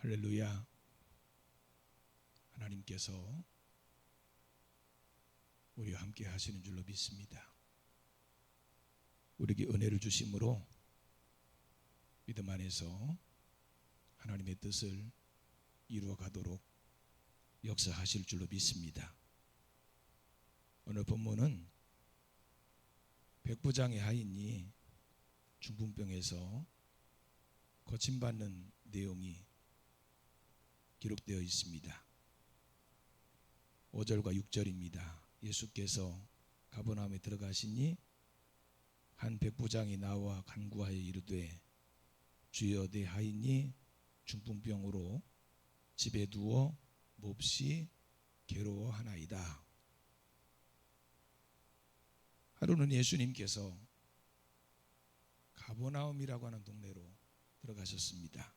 할렐루야. 하나님께서 우리와 함께 하시는 줄로 믿습니다. 우리에게 은혜를 주심으로 믿음 안에서 하나님의 뜻을 이루어 가도록 역사하실 줄로 믿습니다. 오늘 본문은 백부장의 하인이 중풍병에서 고침받는 내용이 기록되어 있습니다. 5절과 6절입니다. 예수께서 가버나움에 들어가시니 한 백부장이 나와 간구하여 이르되 주여 내 하인이 중풍병으로 집에 누워 몹시 괴로워하나이다. 하루는 예수님께서 가버나움이라고 하는 동네로 들어가셨습니다.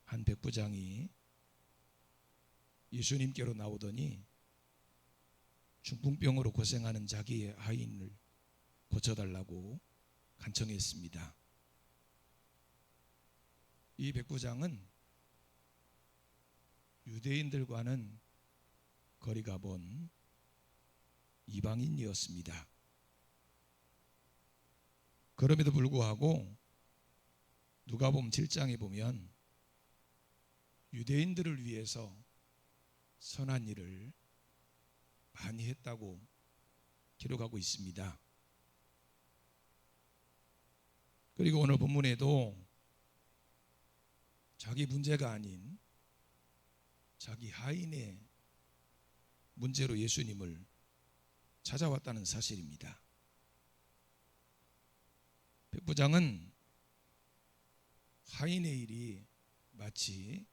한 백부장이 예수님께로 나오더니 중풍병으로 고생하는 자기의 하인을 고쳐달라고 간청했습니다. 이 백부장은 유대인들과는 거리가 먼 이방인이었습니다. 그럼에도 불구하고 누가복음 7장에 보면 유대인들을 위해서 선한 일을 많이 했다고 기록하고 있습니다. 그리고 오늘 본문에도 자기 문제가 아닌 자기 하인의 문제로 예수님을 찾아왔다는 사실입니다. 백부장은 하인의 일이 마치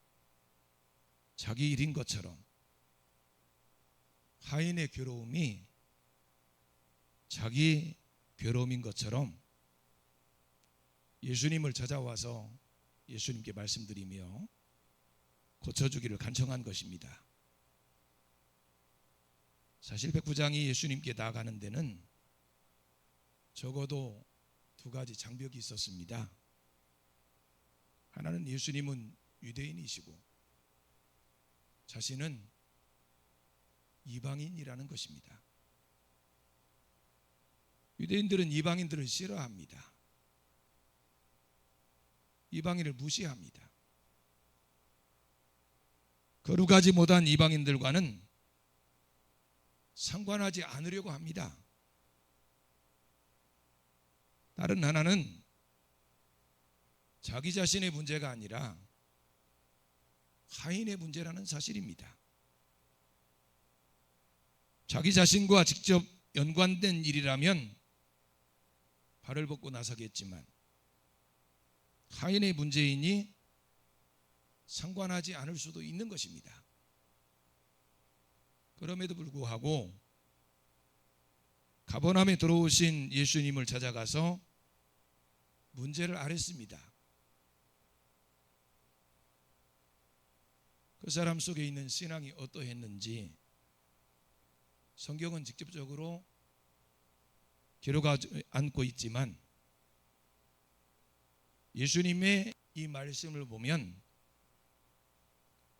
자기 일인 것처럼, 하인의 괴로움이 자기 괴로움인 것처럼 예수님을 찾아와서 예수님께 말씀드리며 고쳐주기를 간청한 것입니다. 사실 백부장이 예수님께 나아가는 데는 적어도 두 가지 장벽이 있었습니다. 하나는 예수님은 유대인이시고 자신은 이방인이라는 것입니다. 유대인들은 이방인들을 싫어합니다. 이방인을 무시합니다. 거룩하지 못한 이방인들과는 상관하지 않으려고 합니다. 다른 하나는 자기 자신의 문제가 아니라 하인의 문제라는 사실입니다. 자기 자신과 직접 연관된 일이라면 발을 벗고 나서겠지만 하인의 문제이니 상관하지 않을 수도 있는 것입니다. 그럼에도 불구하고 가버나움에 들어오신 예수님을 찾아가서 문제를 아뢰습니다. 그 사람 속에 있는 신앙이 어떠했는지 성경은 직접적으로 기록하지 않고 있지만 예수님의 이 말씀을 보면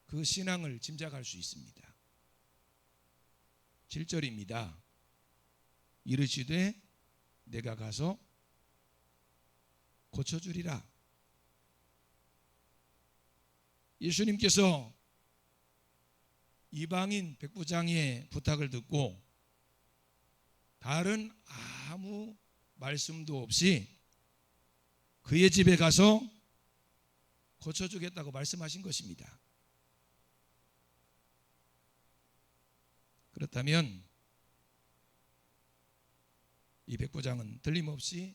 그 신앙을 짐작할 수 있습니다. 7절입니다. 이르시되 내가 가서 고쳐주리라. 예수님께서 이방인 백부장의 부탁을 듣고 다른 아무 말씀도 없이 그의 집에 가서 고쳐주겠다고 말씀하신 것입니다. 그렇다면 이 백부장은 틀림없이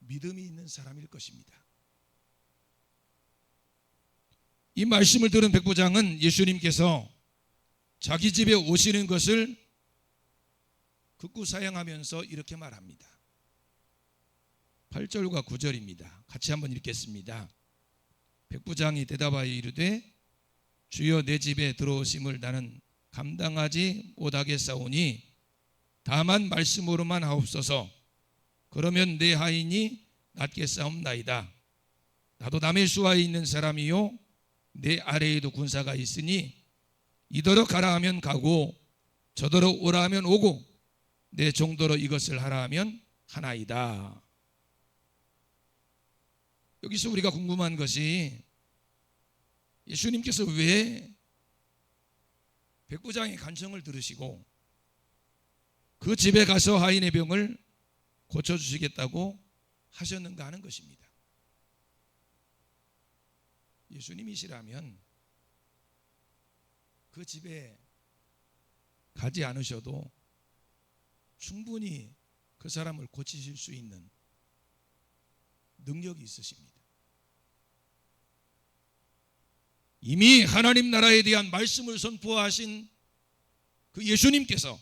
믿음이 있는 사람일 것입니다. 이 말씀을 들은 백부장은 예수님께서 자기 집에 오시는 것을 극구 사양하면서 이렇게 말합니다. 8절과 9절입니다. 같이 한번 읽겠습니다. 백부장이 대답하여 이르되 주여 내 집에 들어오심을 나는 감당하지 못하겠사오니 다만 말씀으로만 하옵소서. 그러면 내 하인이 낫겠사옵나이다. 나도 다메섹에 있는 사람이요 내 아래에도 군사가 있으니 이더러 가라 하면 가고 저더러 오라 하면 오고 내 정도로 이것을 하라 하면 하나이다. 여기서 우리가 궁금한 것이 예수님께서 왜 백부장의 간청을 들으시고 그 집에 가서 하인의 병을 고쳐주시겠다고 하셨는가 하는 것입니다. 예수님이시라면 그 집에 가지 않으셔도 충분히 그 사람을 고치실 수 있는 능력이 있으십니다. 이미 하나님 나라에 대한 말씀을 선포하신 그 예수님께서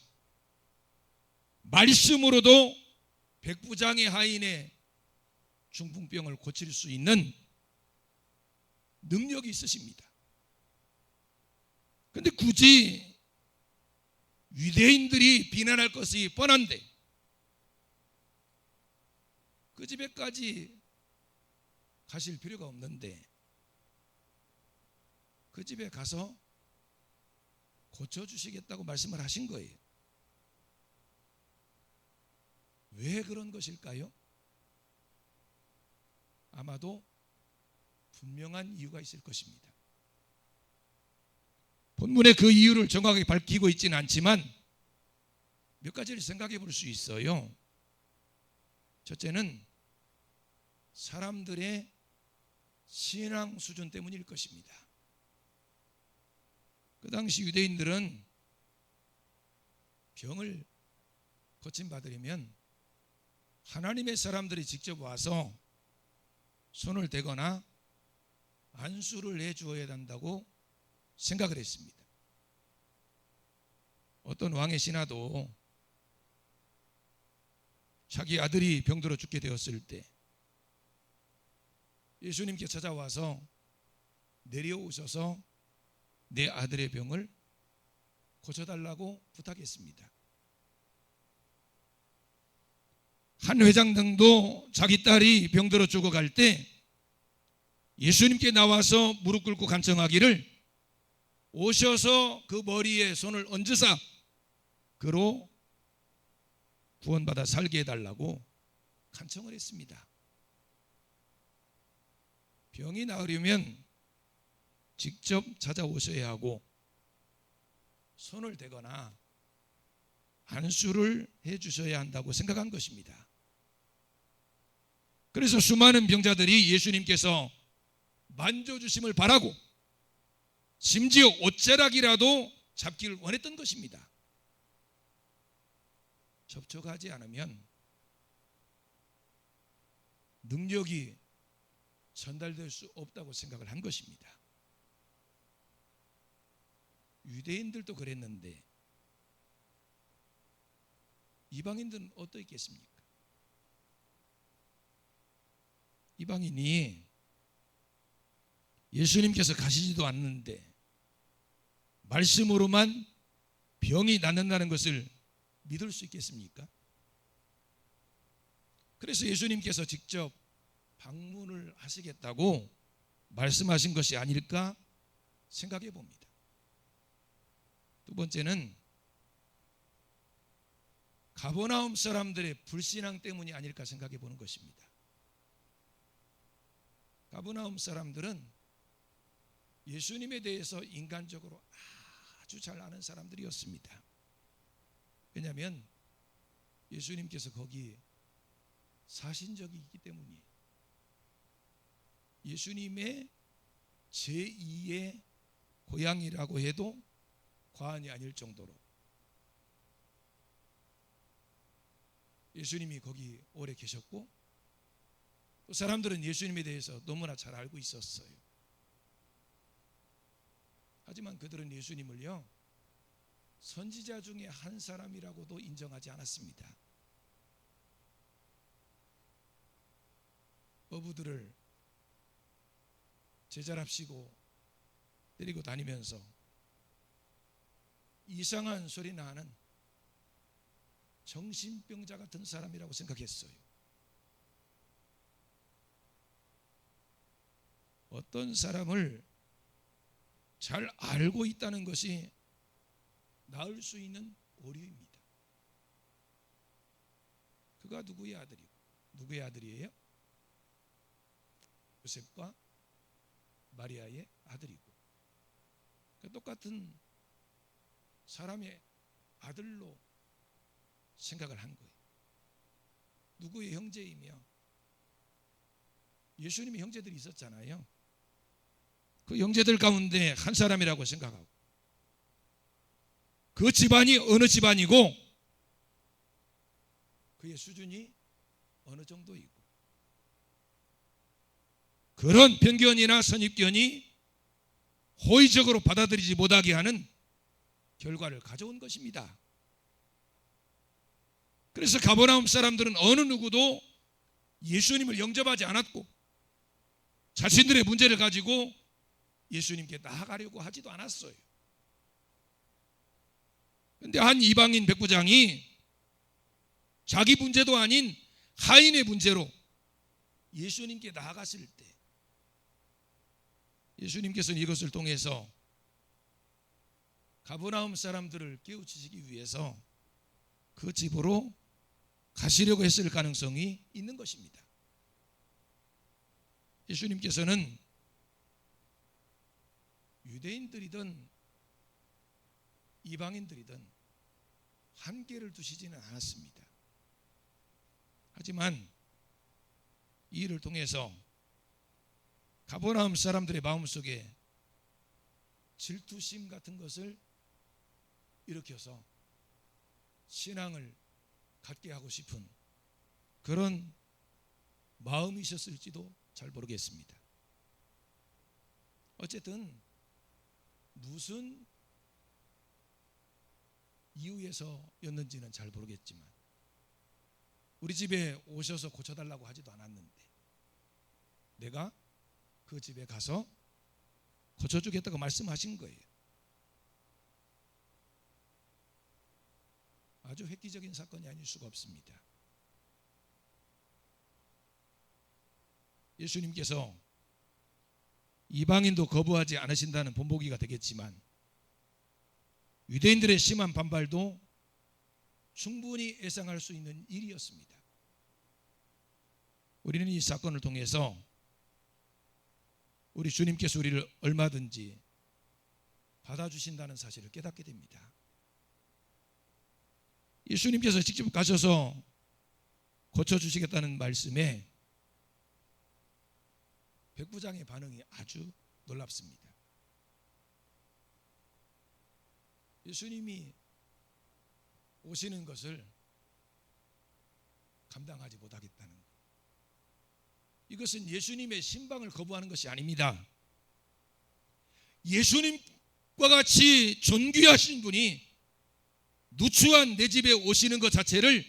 말씀으로도 백부장의 하인의 중풍병을 고칠 수 있는 능력이 있으십니다. 그런데 굳이 유대인들이 비난할 것이 뻔한데 그 집에까지 가실 필요가 없는데 그 집에 가서 고쳐주시겠다고 말씀을 하신 거예요. 왜 그런 것일까요? 아마도 분명한 이유가 있을 것입니다. 본문에 그 이유를 정확하게 밝히고 있지는 않지만 몇 가지를 생각해 볼 수 있어요. 첫째는 사람들의 신앙 수준 때문일 것입니다. 그 당시 유대인들은 병을 고침받으려면 하나님의 사람들이 직접 와서 손을 대거나 안수를 해주어야 한다고 생각을 했습니다. 어떤 왕의 신하도 자기 아들이 병들어 죽게 되었을 때 예수님께 찾아와서 내려오셔서 내 아들의 병을 고쳐달라고 부탁했습니다. 한 회장 등도 자기 딸이 병들어 죽어갈 때 예수님께 나와서 무릎 꿇고 간청하기를 오셔서 그 머리에 손을 얹으사 그로 구원받아 살게 해달라고 간청을 했습니다. 병이 나으려면 직접 찾아오셔야 하고 손을 대거나 안수를 해 주셔야 한다고 생각한 것입니다. 그래서 수많은 병자들이 예수님께서 만져주심을 바라고 심지어 옷자락이라도 잡기를 원했던 것입니다. 접촉하지 않으면 능력이 전달될 수 없다고 생각을 한 것입니다. 유대인들도 그랬는데 이방인들은 어떻겠습니까? 이방인이 예수님께서 가시지도 않는데 말씀으로만 병이 낫는다는 것을 믿을 수 있겠습니까? 그래서 예수님께서 직접 방문을 하시겠다고 말씀하신 것이 아닐까 생각해 봅니다. 두 번째는 가버나움 사람들의 불신앙 때문이 아닐까 생각해 보는 것입니다. 가버나움 사람들은 예수님에 대해서 인간적으로 아주 잘 아는 사람들이었습니다. 왜냐하면 예수님께서 거기 사신 적이 있기 때문이에요. 예수님의 제2의 고향이라고 해도 과언이 아닐 정도로 예수님이 거기 오래 계셨고 또 사람들은 예수님에 대해서 너무나 잘 알고 있었어요. 하지만 그들은 예수님을요 선지자 중에 한 사람이라고도 인정하지 않았습니다. 어부들을 제자랍시고 데리고 다니면서 이상한 소리 나는 정신병자 같은 사람이라고 생각했어요. 어떤 사람을 잘 알고 있다는 것이 낳을 수 있는 오류입니다. 그가 누구의 아들이고 누구의 아들이에요? 요셉과 마리아의 아들이고, 똑같은 사람의 아들로 생각을 한 거예요. 누구의 형제이며, 예수님의 형제들이 있었잖아요. 그 형제들 가운데 한 사람이라고 생각하고, 그 집안이 어느 집안이고 그의 수준이 어느 정도이고, 그런 편견이나 선입견이 호의적으로 받아들이지 못하게 하는 결과를 가져온 것입니다. 그래서 가버나움 사람들은 어느 누구도 예수님을 영접하지 않았고 자신들의 문제를 가지고 예수님께 나아가려고 하지도 않았어요. 그런데 한 이방인 백부장이 자기 문제도 아닌 하인의 문제로 예수님께 나아갔을 때 예수님께서는 이것을 통해서 가버나움 사람들을 깨우치시기 위해서 그 집으로 가시려고 했을 가능성이 있는 것입니다. 예수님께서는 유대인들이든 이방인들이든 한계를 두시지는 않았습니다. 하지만 이 일을 통해서 가버나움 사람들의 마음속에 질투심 같은 것을 일으켜서 신앙을 갖게 하고 싶은 그런 마음이셨을지도 잘 모르겠습니다. 어쨌든 무슨 이유에서였는지는 잘 모르겠지만 우리 집에 오셔서 고쳐달라고 하지도 않았는데 내가 그 집에 가서 고쳐주겠다고 말씀하신 거예요. 아주 획기적인 사건이 아닐 수가 없습니다. 예수님께서 이방인도 거부하지 않으신다는 본보기가 되겠지만 유대인들의 심한 반발도 충분히 예상할 수 있는 일이었습니다. 우리는 이 사건을 통해서 우리 주님께서 우리를 얼마든지 받아주신다는 사실을 깨닫게 됩니다. 예수님께서 직접 가셔서 고쳐주시겠다는 말씀에 백부장의 반응이 아주 놀랍습니다. 예수님이 오시는 것을 감당하지 못하겠다는 것, 이것은 예수님의 신방을 거부하는 것이 아닙니다. 예수님과 같이 존귀하신 분이 누추한 내 집에 오시는 것 자체를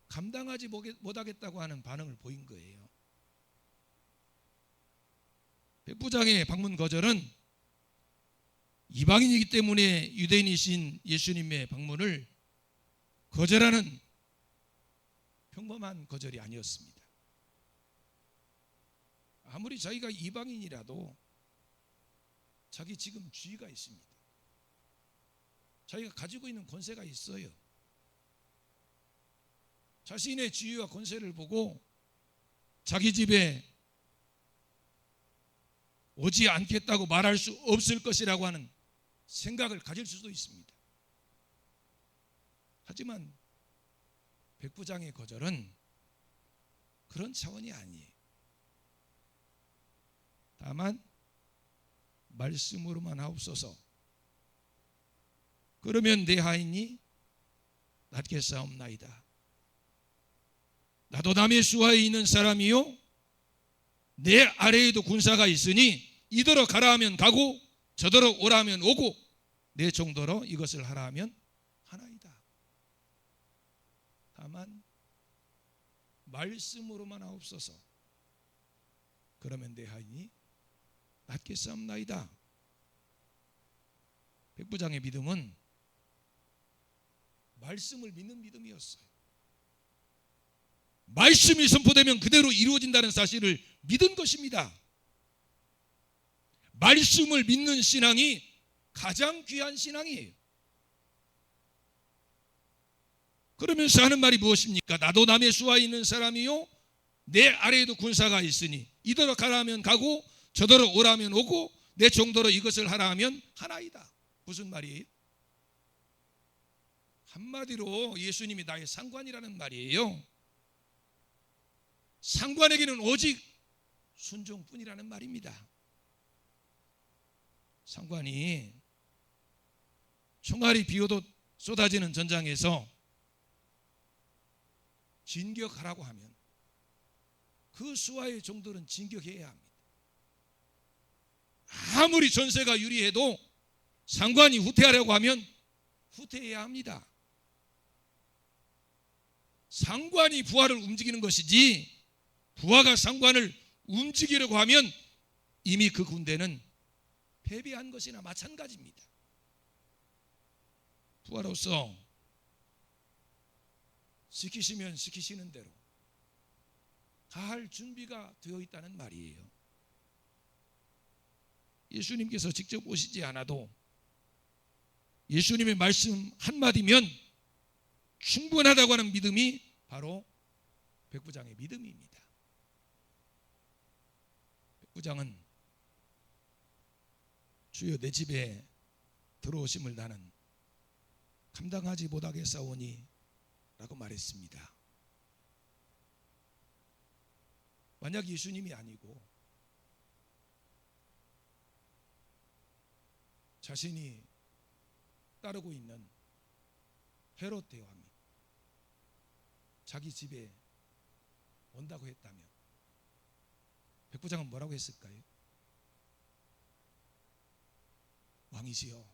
감당하지 못하겠다고 하는 반응을 보인 거예요. 백부장의 방문 거절은 이방인이기 때문에 유대인이신 예수님의 방문을 거절하는 평범한 거절이 아니었습니다. 아무리 자기가 이방인이라도 자기 지금 지위가 있습니다. 자기가 가지고 있는 권세가 있어요. 자신의 지위와 권세를 보고 자기 집에 오지 않겠다고 말할 수 없을 것이라고 하는 생각을 가질 수도 있습니다. 하지만 백부장의 거절은 그런 차원이 아니에요. 다만 말씀으로만 하옵소서. 그러면 내 하인이 낫겠사옵나이다. 나도 남의 수하에 있는 사람이요 내 아래에도 군사가 있으니 이더러 가라 하면 가고 저더러 오라 하면 오고 내 정도로 이것을 하라 하면 하나이다. 다만 말씀으로만 하옵소서. 그러면 내 하인이 낫겠사옵나이다. 백부장의 믿음은 말씀을 믿는 믿음이었어요. 말씀이 선포되면 그대로 이루어진다는 사실을 믿은 것입니다. 말씀을 믿는 신앙이 가장 귀한 신앙이에요. 그러면서 하는 말이 무엇입니까? 나도 남의 수하에 있는 사람이요 내 아래에도 군사가 있으니 이더러 가라 하면 가고 저더러 오라 하면 오고 내 정도로 이것을 하라 하면 하나이다. 무슨 말이에요? 한마디로 예수님이 나의 상관이라는 말이에요. 상관에게는 오직 순종뿐이라는 말입니다. 상관이 총알이 비오도 쏟아지는 전장에서 진격하라고 하면 그 수하의 종들은 진격해야 합니다. 아무리 전세가 유리해도 상관이 후퇴하려고 하면 후퇴해야 합니다. 상관이 부하를 움직이는 것이지 부하가 상관을 움직이려고 하면 이미 그 군대는 패배한 것이나 마찬가지입니다. 부하로서 시키시면 시키시는 대로 가할 준비가 되어 있다는 말이에요. 예수님께서 직접 오시지 않아도 예수님의 말씀 한마디면 충분하다고 하는 믿음이 바로 백부장의 믿음입니다. 백부장은 주여 내 집에 들어오심을 나는 감당하지 못하겠사오니 라고 말했습니다. 만약 예수님이 아니고 자신이 따르고 있는 헤롯 대왕이 자기 집에 온다고 했다면 백부장은 뭐라고 했을까요? 왕이시여,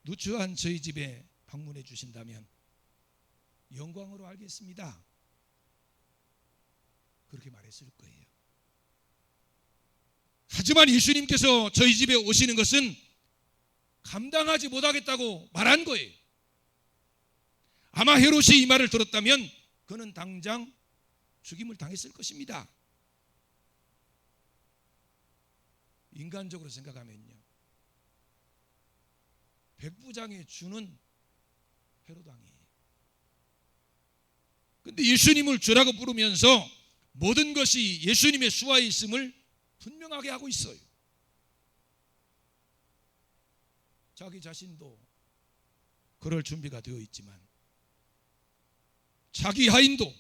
누추한 저희 집에 방문해 주신다면 영광으로 알겠습니다. 그렇게 말했을 거예요. 하지만 예수님께서 저희 집에 오시는 것은 감당하지 못하겠다고 말한 거예요. 아마 헤롯이 이 말을 들었다면 그는 당장 죽임을 당했을 것입니다. 인간적으로 생각하면요, 백부장의 주는 헤롯 왕이에요. 근데 예수님을 주라고 부르면서 모든 것이 예수님의 수하에 있음을 분명하게 하고 있어요. 자기 자신도 그럴 준비가 되어 있지만 자기 하인도,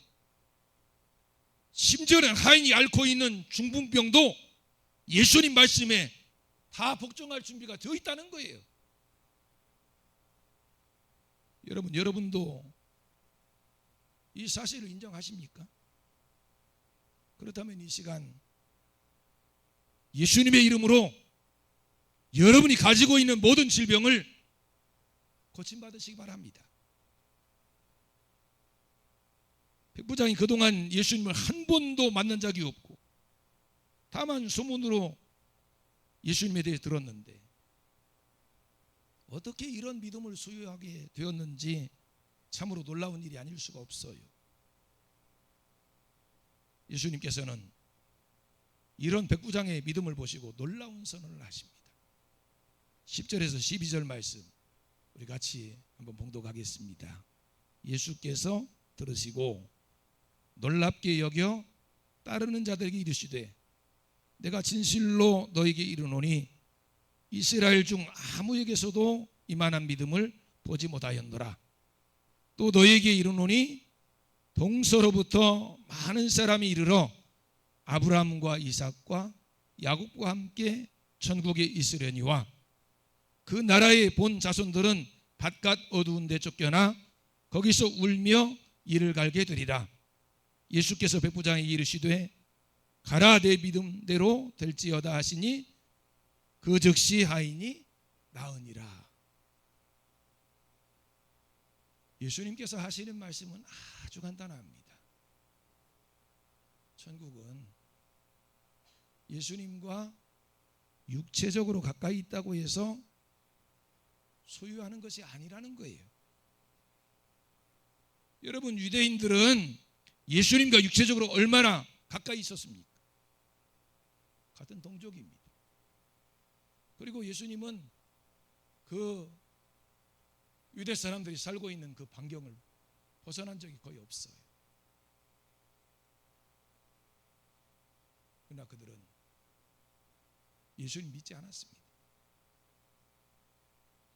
심지어는 하인이 앓고 있는 중풍병도 예수님 말씀에 다 복종할 준비가 되어 있다는 거예요. 여러분도 이 사실을 인정하십니까? 그렇다면 이 시간 예수님의 이름으로 여러분이 가지고 있는 모든 질병을 고침받으시기 바랍니다. 백부장이 그동안 예수님을 한 번도 만난 적이 없고 다만 소문으로 예수님에 대해 들었는데 어떻게 이런 믿음을 소유하게 되었는지 참으로 놀라운 일이 아닐 수가 없어요. 예수님께서는 이런 백부장의 믿음을 보시고 놀라운 선언을 하십니다. 10절에서 12절 말씀 우리 같이 한번 봉독하겠습니다. 예수께서 들으시고 놀랍게 여겨 따르는 자들에게 이르시되 내가 진실로 너에게 이르노니 이스라엘 중 아무에게서도 이만한 믿음을 보지 못하였노라. 또 너에게 이르노니 동서로부터 많은 사람이 이르러 아브라함과 이삭과 야곱과 함께 천국에 있으려니와 그 나라의 본 자손들은 바깥 어두운 데 쫓겨나 거기서 울며 이를 갈게 되리라. 예수께서 백부장에게 이르시되 가라 내 믿음대로 될지어다 하시니 그 즉시 하인이 나으니라. 예수님께서 하시는 말씀은 아주 간단합니다. 천국은 예수님과 육체적으로 가까이 있다고 해서 소유하는 것이 아니라는 거예요. 여러분, 유대인들은 예수님과 육체적으로 얼마나 가까이 있었습니까? 같은 동족입니다. 그리고 예수님은 그 유대 사람들이 살고 있는 그 반경을 벗어난 적이 거의 없어요. 그러나 그들은 예수님 믿지 않았습니다.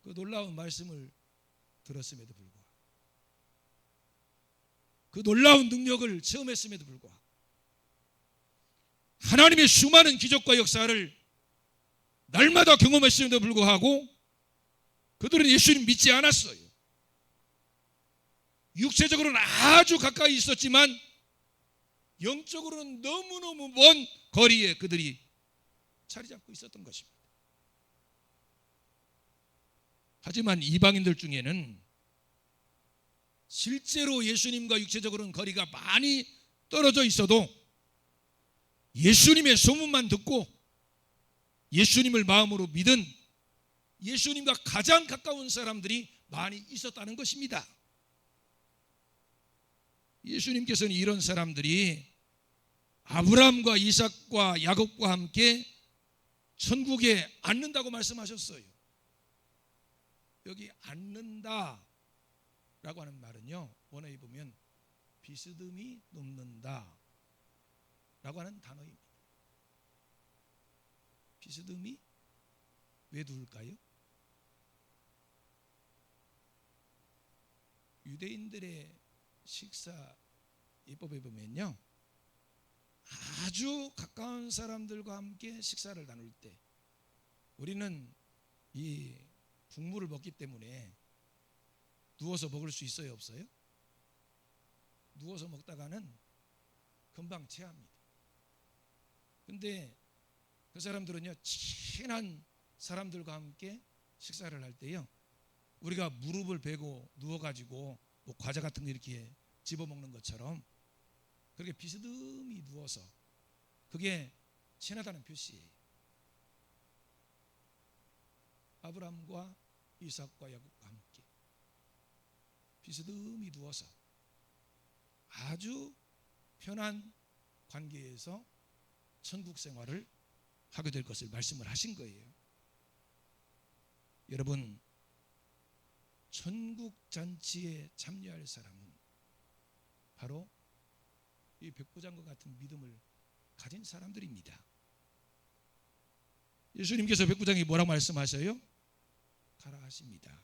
그 놀라운 말씀을 들었음에도 불구하고, 그 놀라운 능력을 체험했음에도 불구하고, 하나님의 수많은 기적과 역사를 날마다 경험했음에도 불구하고 그들은 예수님 믿지 않았어요. 육체적으로는 아주 가까이 있었지만 영적으로는 너무너무 먼 거리에 그들이 자리 잡고 있었던 것입니다. 하지만 이방인들 중에는 실제로 예수님과 육체적으로는 거리가 많이 떨어져 있어도 예수님의 소문만 듣고 예수님을 마음으로 믿은 예수님과 가장 가까운 사람들이 많이 있었다는 것입니다. 예수님께서는 이런 사람들이 아브라함과 이삭과 야곱과 함께 천국에 앉는다고 말씀하셨어요. 여기 앉는다 라고 하는 말은요, 원어에 보면 비스듬히 눕는다 라고 하는 단어입니다. 비스듬히 왜 누울까요? 유대인들의 식사 예법에 보면요, 아주 가까운 사람들과 함께 식사를 나눌 때 우리는 이 국물을 먹기 때문에 누워서 먹을 수 있어요, 없어요? 누워서 먹다가는 금방 체합니다. 근데 그 사람들은요, 친한 사람들과 함께 식사를 할 때요, 우리가 무릎을 베고 누워가지고 뭐 과자 같은 거 이렇게 집어먹는 것처럼 그렇게 비스듬히 누워서, 그게 친하다는 표시예요. 아브라함과 이삭과 야곱과 함께 비스듬히 누워서 아주 편한 관계에서 천국 생활을 하게 될 것을 말씀을 하신 거예요. 여러분, 천국 잔치에 참여할 사람은 바로 이 백부장과 같은 믿음을 가진 사람들입니다. 예수님께서 백부장이 뭐라고 말씀하셔요? 가라 하십니다.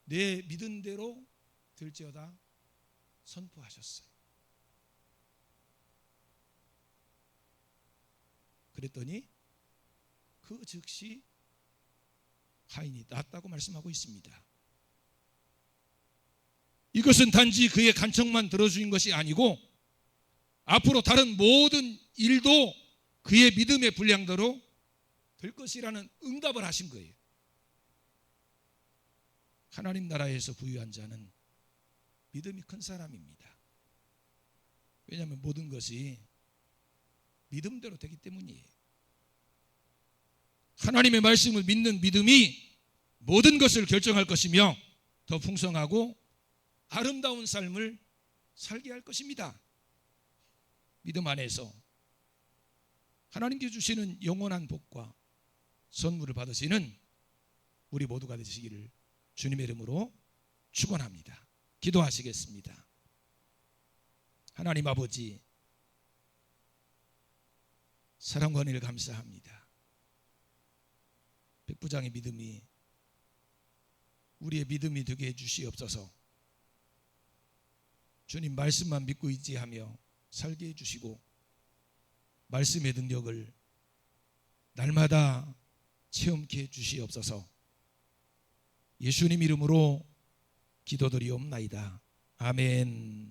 내 믿은 대로 될지어다 선포하셨어요. 그랬더니 그 즉시 하인이 낫다고 말씀하고 있습니다. 이것은 단지 그의 간청만 들어주신 것이 아니고 앞으로 다른 모든 일도 그의 믿음의 분량대로 될 것이라는 응답을 하신 거예요. 하나님 나라에서 부유한 자는 믿음이 큰 사람입니다. 왜냐하면 모든 것이 믿음대로 되기 때문이에요. 하나님의 말씀을 믿는 믿음이 모든 것을 결정할 것이며 더 풍성하고 아름다운 삶을 살게 할 것입니다. 믿음 안에서 하나님께 주시는 영원한 복과 선물을 받으시는 우리 모두가 되시기를 주님의 이름으로 축원합니다. 기도하시겠습니다. 하나님 아버지, 사랑과 은혜를 감사합니다. 백부장의 믿음이 우리의 믿음이 되게 해주시옵소서. 주님 말씀만 믿고 의지하며 살게 해주시고 말씀의 능력을 날마다 체험케 해주시옵소서. 예수님 이름으로 기도드리옵나이다. 아멘.